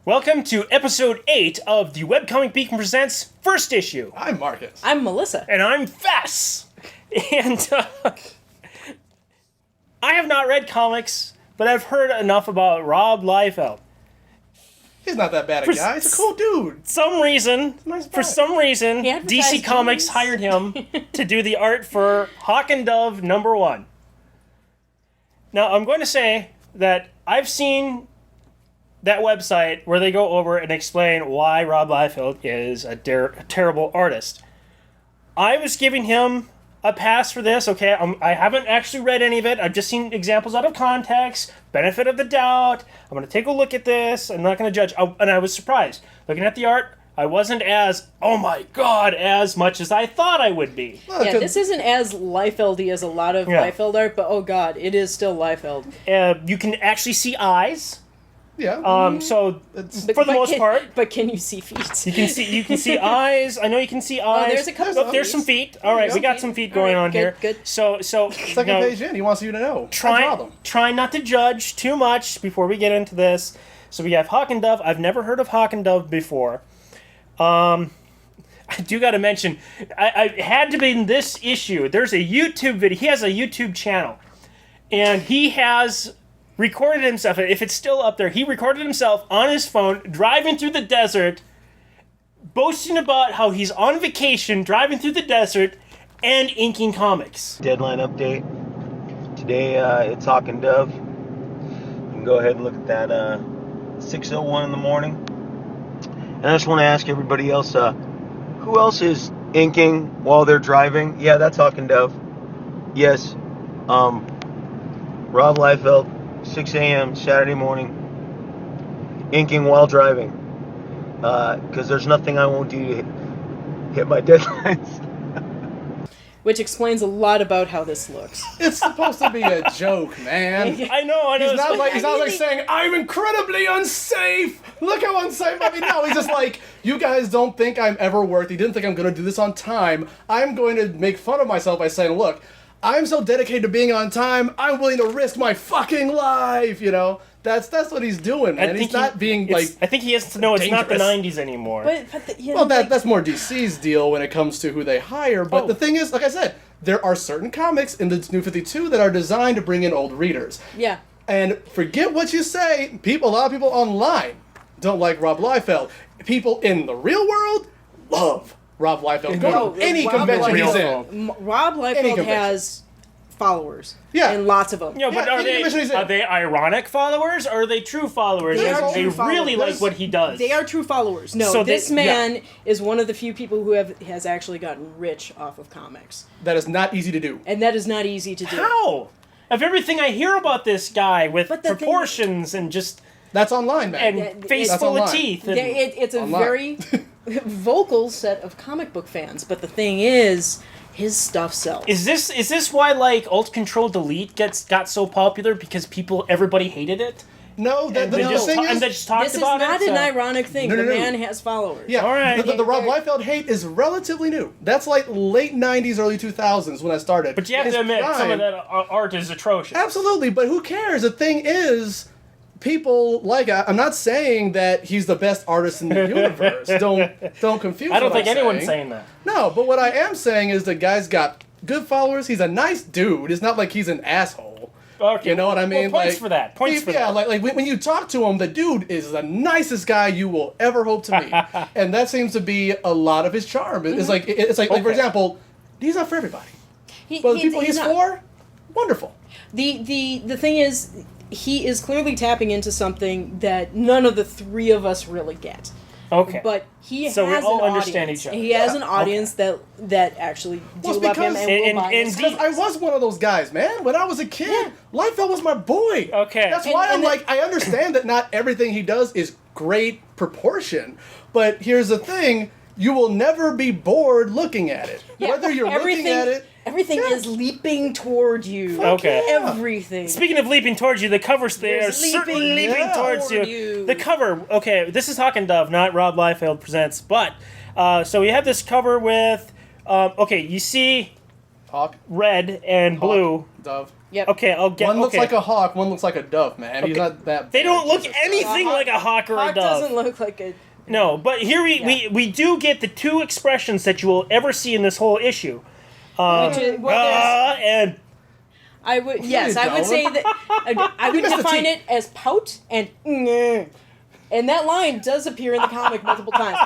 Welcome to episode 8 of the Webcomic Beacon Presents first issue. I'm Marcus. I'm Melissa. And I'm Fes. And I have not read comics, but I've heard enough about Rob Liefeld. He's not that bad a guy. He's a cool dude. For some reason, He advertised DC Comics movies. hired him to do the art for Hawk and Dove #1. Now, I'm going to say that I've seen that website where they go over and explain why Rob Liefeld is a terrible artist. I was giving him a pass for this, okay? I haven't actually read any of it. I've just seen examples out of context, benefit of the doubt. I'm going to take a look at this. I'm not going to judge. And I was surprised. Looking at the art, I wasn't as, oh my god, as much as I thought I would be. Yeah, this isn't as Liefeld-y as a lot of Liefeld art, but oh god, it is still Liefeld. You can actually see eyes. Yeah. So for the most part, but can you see feet? you can see eyes. I know you can see eyes. there's a couple Oh, of there's feet. some feet. All right, we got some feet going on here. Good. So Second page in, he wants you to know. Try not to judge too much before we get into this. So we have Hawk and Dove. I've never heard of Hawk and Dove before. I do got to mention, I had to be in this issue. There's a YouTube video. He has a YouTube channel, and he has recorded himself. If it's still up there, he recorded himself on his phone driving through the desert, boasting about how he's on vacation, driving through the desert, and inking comics. Deadline update. Today it's Hawk and Dove. You can go ahead and look at that 6:01 in the morning. And I just want to ask everybody else, who else is inking while they're driving? Yeah, that's Hawk and Dove. Yes. Rob Liefeld, 6 a.m. Saturday morning, inking while driving. Because there's nothing I won't do to hit my deadlines. Which explains a lot about how this looks. It's supposed to be a joke, man. I know. He's not like saying, I'm incredibly unsafe. Look how unsafe I am. No, he's just like, you guys don't think I'm ever worthy. Didn't think I'm going to do this on time. I'm going to make fun of myself by saying, look, I'm so dedicated to being on time, I'm willing to risk my fucking life, you know? That's what he's doing, man. He's not being, like, I think he has to know it's not the dangerous. 90s anymore. Well, that's more DC's deal when it comes to who they hire. But the thing is, like I said, there are certain comics in the New 52 that are designed to bring in old readers. Yeah. And forget what you say, a lot of people online don't like Rob Liefeld. People in the real world love Rob Liefeld. Go to any convention he's in. Rob Liefeld has followers. Yeah. And lots of them. Yeah, but are they ironic followers or are they true followers? They are They true really followers. like what he does. They are true followers. No, So this man is one of the few people who has actually gotten rich off of comics. That is not easy to do. And that is not easy to do. How? Of everything I hear about this guy with But the thing- proportions and just That's online, man. and face That's full of online. teeth. And, It's a Online. very vocal set of comic book fans, but the thing is, his stuff sells. Is this why like Alt Control Delete got so popular because everybody hated it? No, the They just thing and they is, just talked This is about not it. an so- ironic thing. No, the no. man has followers. yeah, All right. the Rob Liefeld hate is relatively new. That's like late 90s, early 2000s when I started. But you have His to admit, some prime- of that art is atrocious. Absolutely, but who cares? The thing is, people like. I'm not saying that he's the best artist in the universe. Don't confuse. I don't what think I'm anyone's saying that. No, but what I am saying is the guy's got good followers. He's a nice dude. It's not like he's an asshole. Okay, You know what I mean? Well, points like, for that. Points for yeah, that. like when you talk to him, the dude is the nicest guy you will ever hope to meet, and that seems to be a lot of his charm. It's like for Okay. example, he's not for everybody. But the people he's not. for, wonderful. The thing is, he is clearly tapping into something that none of the three of us really get. Okay. But he So we has all an understand audience. each other. He has Yeah, an audience that actually do Well, it's love him because- and will buy and his the- comics. I was one of those guys, man. When I was a kid, Liefeld was my boy. Okay. That's And- why and I understand that not everything he does is great proportion. But here's the thing, you will never be bored looking at it. Yeah, Whether you're looking at it... Everything Yeah. is leaping toward you. Okay. yeah. Everything. Speaking of leaping towards you, the covers they are There's certainly leaping leaping towards toward you. you. The cover, okay, this is Hawk and Dove, not Rob Liefeld Presents, but so we have this cover with, okay, you see Hawk. red and Hawk, blue. Dove. Yep. Okay, I'll get. One looks okay. like a hawk. One looks like a dove. Man, he's Okay. not that. They don't look Jesus. anything like a hawk or Hawk a dove. doesn't look like a. No, but here we do get the two expressions that you will ever see in this whole issue. Which is, well, And I would I would say that I would missed the define T. it as pout and and that line does appear in the comic multiple times.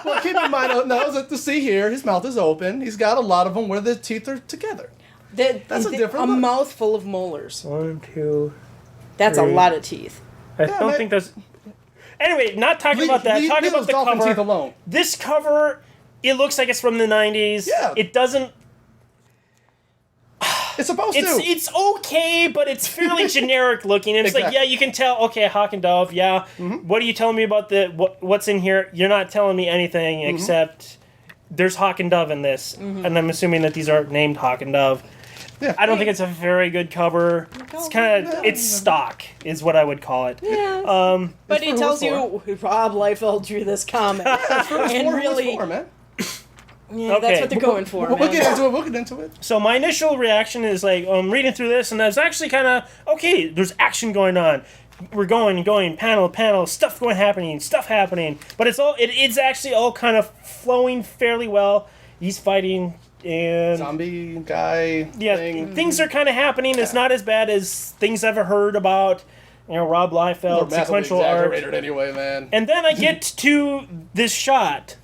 Well, keep in mind, no, to see here, his mouth is open. He's got a lot of them where the teeth are together. That's a different look. mouthful of molars. 1, 2. That's a Three. lot of teeth. I don't man. think that's. Anyway, not talking about that. Talking leave about those the dolphin cover. teeth alone. This cover, it looks like it's from the 90s. Yeah. It doesn't. It's supposed to. It's okay, but it's fairly generic looking. And it's like, Exactly. yeah, you can tell. Okay, Hawk and Dove. Yeah. What are you telling me about what's in here? You're not telling me anything except there's Hawk and Dove in this, and I'm assuming that these are named Hawk and Dove. Yeah. I don't think it's a very good cover. It's kind of it's stock, is what I would call it. Yeah. But it for tells who you Rob Liefeld drew this comic. and really, man. yeah, Okay. that's what they're going for, We'll man. get into it. We'll get into it. So my initial reaction is like, I'm reading through this, and I was actually kind of okay. There's action going on. We're going, panel to panel, stuff happening. But it's actually all kind of flowing fairly well. He's fighting, and Zombie guy. yeah, thing. things are kind of happening. It's not as bad as things I've ever heard about. Rob They're Liefeld, massively sequential art. exaggerated anyway, man. And then I get to this shot.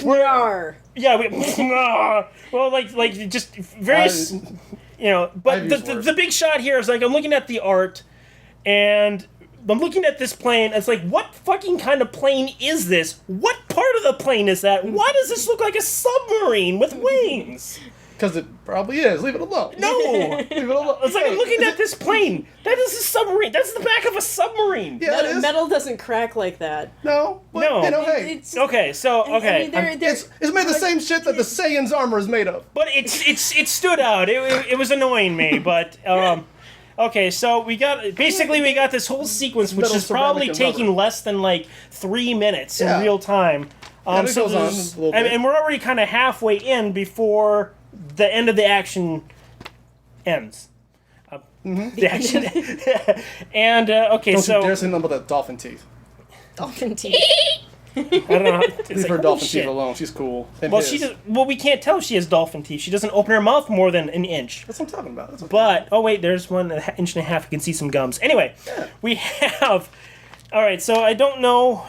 Yar. Yeah, well, like just very, But I've used worse. the big shot here is like I'm looking at the art, and I'm looking at this plane. It's like, what fucking kind of plane is this? What part of the plane is that? Why does this look like a submarine with wings? Because it probably is. Leave it alone. No, Leave it alone. it's like I'm Hey, looking is at this plane. That is a submarine. That's the back of a submarine. Yeah, it is. Metal doesn't crack like that. No. But, No. Hey. It's, Okay, so I mean, they're, It's made the same shit that the Saiyan's armor is made of. but it stood out. It was annoying me, but okay. So we got this whole sequence, which Metal, is probably ceramic, and taking rubber. less than like 3 minutes in Yeah. real time. it So goes on there's- a little bit. and we're already kind of halfway in before the end of the action ends. The action, and okay, Don't so you dare say nothing about that dolphin teeth. dolphin teeth. I don't know. It's Leave like, her holy dolphin shit. teeth alone. She's cool. And Well, his. we can't tell if she has dolphin teeth. She doesn't open her mouth more than an inch. That's what I'm talking about. That's okay. But oh wait, there's 1 inch and a half. You can see some gums. Anyway, we have. All right, so I don't know.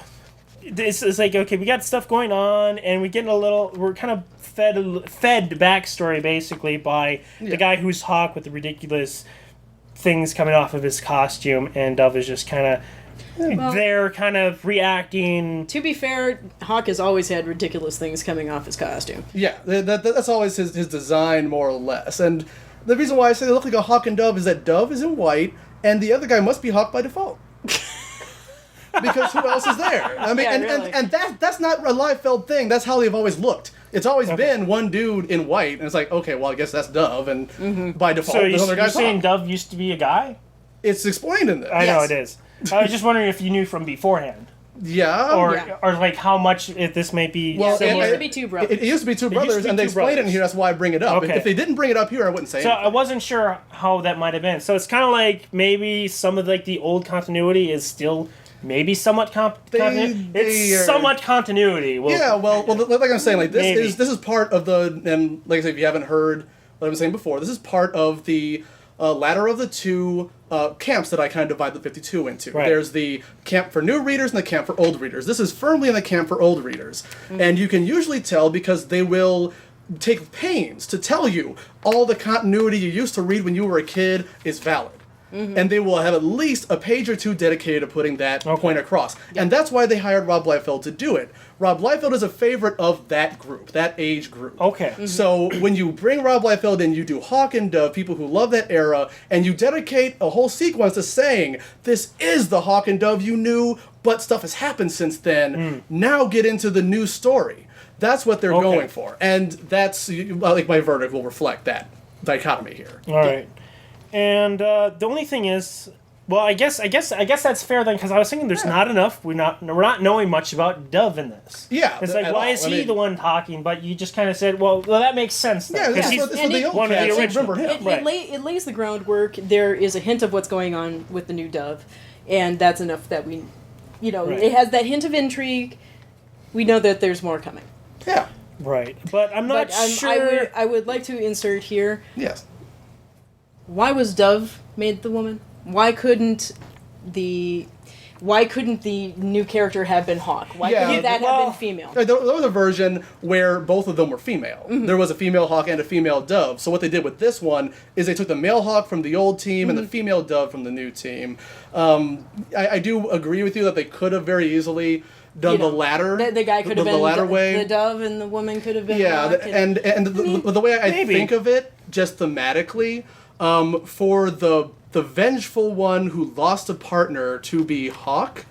This is like, okay, we got stuff going on, and we're kind of fed backstory basically by the guy who's Hawk with the ridiculous things coming off of his costume, and Dove is just kind of they're kind of reacting. To be fair, Hawk has always had ridiculous things coming off his costume. Yeah, that's always his design, more or less. And the reason why I say they look like a Hawk and Dove is that Dove is in white, and the other guy must be Hawk by default. Because who else is there? I mean, Yeah, and, really. and that's not a Liefeld thing. That's how they've always looked. It's always been one dude in white, and it's like, okay, well, I guess that's Dove, and by default, So this other you're guy's saying Hawk. Dove used to be a guy? It's explained in this. I know Yes. it is. I was just wondering if you knew from beforehand, Yeah. or like how much this may be Well, There similar. used to be two brothers. It used to be two brothers, to be and they two explained it in brothers. here. That's why I bring it up. Okay. If they didn't bring it up here, I wouldn't say So anything. I wasn't sure how that might have been. So it's kind of like maybe some of like the old continuity is still maybe somewhat continuity. they It's are- somewhat continuity. Well, Yeah, well, like I'm saying, like this Maybe. is part of the, and like I said, if you haven't heard what I was saying before, this is part of the latter of the two camps that I kind of divide the 52 into. Right. There's the camp for new readers and the camp for old readers. This is firmly in the camp for old readers, and you can usually tell because they will take pains to tell you all the continuity you used to read when you were a kid is valid. And they will have at least a page or two dedicated to putting that point across. And that's why they hired Rob Liefeld to do it. Rob Liefeld is a favorite of that group, that age group. Okay. So when you bring Rob Liefeld in, you do Hawk and Dove, people who love that era, and you dedicate a whole sequence to saying, this is the Hawk and Dove you knew, but stuff has happened since then. Now get into the new story. That's what they're going for. And that's, like, my verdict will reflect that dichotomy here. All right. And the only thing is, Well, I guess that's fair then, because I was thinking there's not enough. We're not knowing much about Dove in this. Yeah, it's like, at why all. is I he mean- the one talking? But you just kind of said, well, that makes sense. Then, Yeah, 'cause yeah, he's this is the old one of the cast. original. Remember him. Right. It lays the groundwork. There is a hint of what's going on with the new Dove, and that's enough that we, Right. it has that hint of intrigue. We know that there's more coming. Yeah. Right, but I'm not But sure. I would like to insert here. Yes. Why was Dove made the woman? Why couldn't the new character have been Hawk? Why Yeah, couldn't that have well, been female? There was a version where both of them were female. Mm-hmm. There was a female Hawk and a female Dove. So what they did with this one is they took the male Hawk from the old team and the female Dove from the new team. I do agree with you that they could have very easily done the latter. The guy could have been the latter way. the Dove, and the woman could have been Yeah, Hawk. and the way I Maybe. think of it, just thematically, for the vengeful one who lost a partner to be Hawk,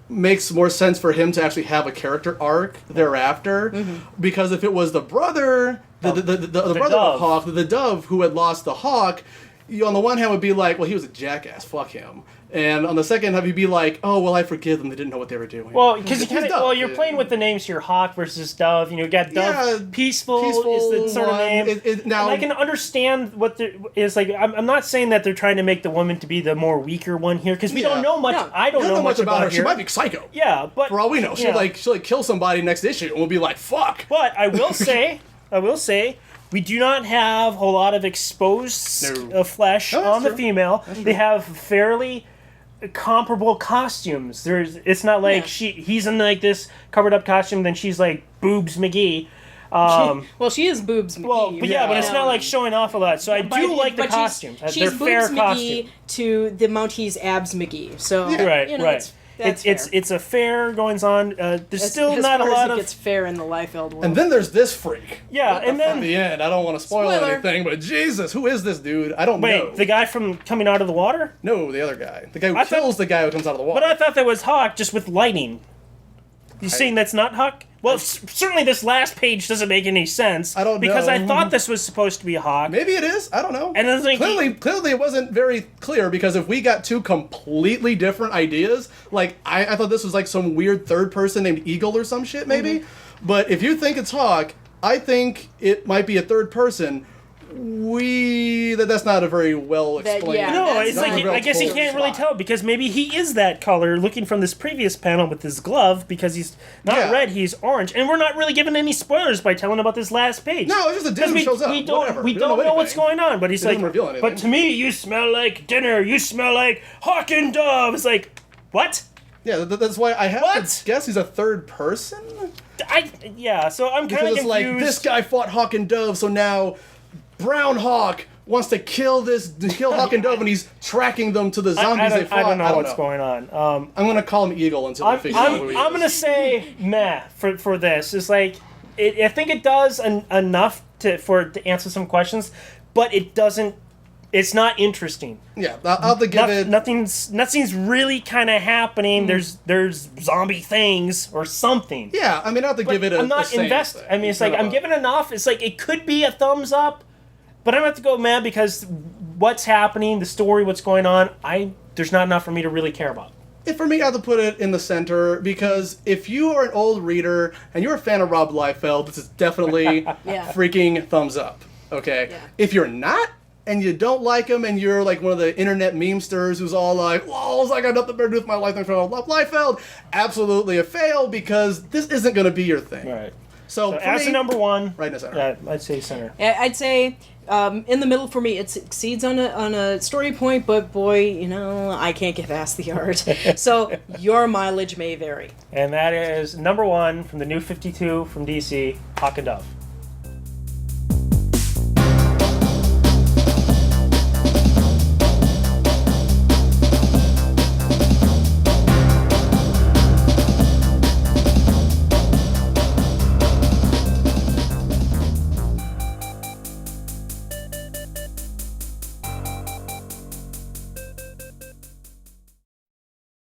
makes more sense for him to actually have a character arc thereafter. Because if it was the brother, the brother Dove. of Hawk, the Dove who had lost the Hawk, you on the one hand would be like, well, he was a jackass, fuck him. And on the second hand, you'd be like, oh, well, I forgive them. They didn't know what they were doing. Well, because you He's kind of Dove. you're playing with the names here, Hawk versus Dove. You got Dove. Yeah, Peaceful is the sort of one. name. Now, and I can understand what is like. I'm not saying that they're trying to make the woman to be the more weaker one here, because we Yeah. don't know much. No. I don't know much about her. She might be psycho. Yeah, but For all we know, she'll yeah. like kill somebody next issue, and we'll be like, "Fuck." But I will say, we do not have a whole lot of exposed No. flesh No, that's on the true. female. They have fairly comparable costumes. It's not like Yeah. he's in like this covered up costume, then she's like Boobs McGee. Well, she is Boobs McGee. Well, but yeah, but it's you not know. like showing off a lot. So I But- do like the but she's- costumes. She's They're Boobs fair McGee costumes. to the Mounties Abs McGee. So Right, you know, right. That's It's a fair goings on. There's still as not a far as lot it of gets fair in the Liefeld world. And then there's this freak. yeah, and At then the end, I don't want to spoil Spoiler. anything, but Jesus, who is this dude? I don't know. wait, the guy from coming out of the water. No, the other guy. The guy who I thought- kills the guy who comes out of the water. But I thought that was Hawk, just with lighting. You saying that's not Hawk? Well, certainly this last page doesn't make any sense. I don't because know. I thought this was supposed to be Hawk. Maybe it is. I don't know. And then, like, clearly it wasn't very clear, because if we got two completely different ideas, like I thought this was like some weird third person named Eagle or some shit, maybe. But if you think it's Hawk, I think it might be a third person. That's not a very well explained. yeah, No, that's it's not like a I guess he told can't really plot. tell, because maybe he is that color. Looking from this previous panel with his glove, because he's not Yeah. red, he's orange, and we're not really given any spoilers by telling about this last page. No, it's just a dude 'Cause who shows up. We don't, Whatever. we We don't don't know know what's anything. going on, but he's It like, doesn't reveal anything. but to me, you smell like dinner. You smell like Hawk and Dove. It's like, what? Yeah, that's why I have What? to guess he's a third person. Yeah. So I'm kind Because of it's like, confused. this guy fought Hawk and Dove, so now Brown Hawk wants to kill Hawk and Dove, and he's tracking them to the zombies they fought. I don't know what's going on. I'm gonna call him Eagle until we figure out who he I'm is. gonna say meh for this. It's like I think it does enough to answer some questions, but it doesn't. It's not interesting. Yeah, I'll have to give it. Nothing's really kind of happening. There's zombie things or something. Yeah, I mean, I'll have to But give it a. I'm not a same invested. thing. I mean, it's like I'm giving enough. It's like it could be a thumbs up, but I'm gonna have to go meh because what's happening, the story, what's going on. There's not enough for me to really care about. For me, I have to put it in the center, because if you are an old reader and you're a fan of Rob Liefeld, this is definitely Yeah. freaking thumbs up. Okay? Yeah. If you're not, and you don't like him, and you're like one of the internet memesters who's all like, "Whoa, I got nothing better to do with my life than Rob Liefeld," absolutely a fail, because this isn't going to be your thing. Right. So for As me, a number one, right in the center. yeah, I'd say center. I'd say in the middle for me. It succeeds on a story point, but boy, you know, I can't get past the art. So your mileage may vary. And that is number one from the new 52 from DC, Hawk and Dove.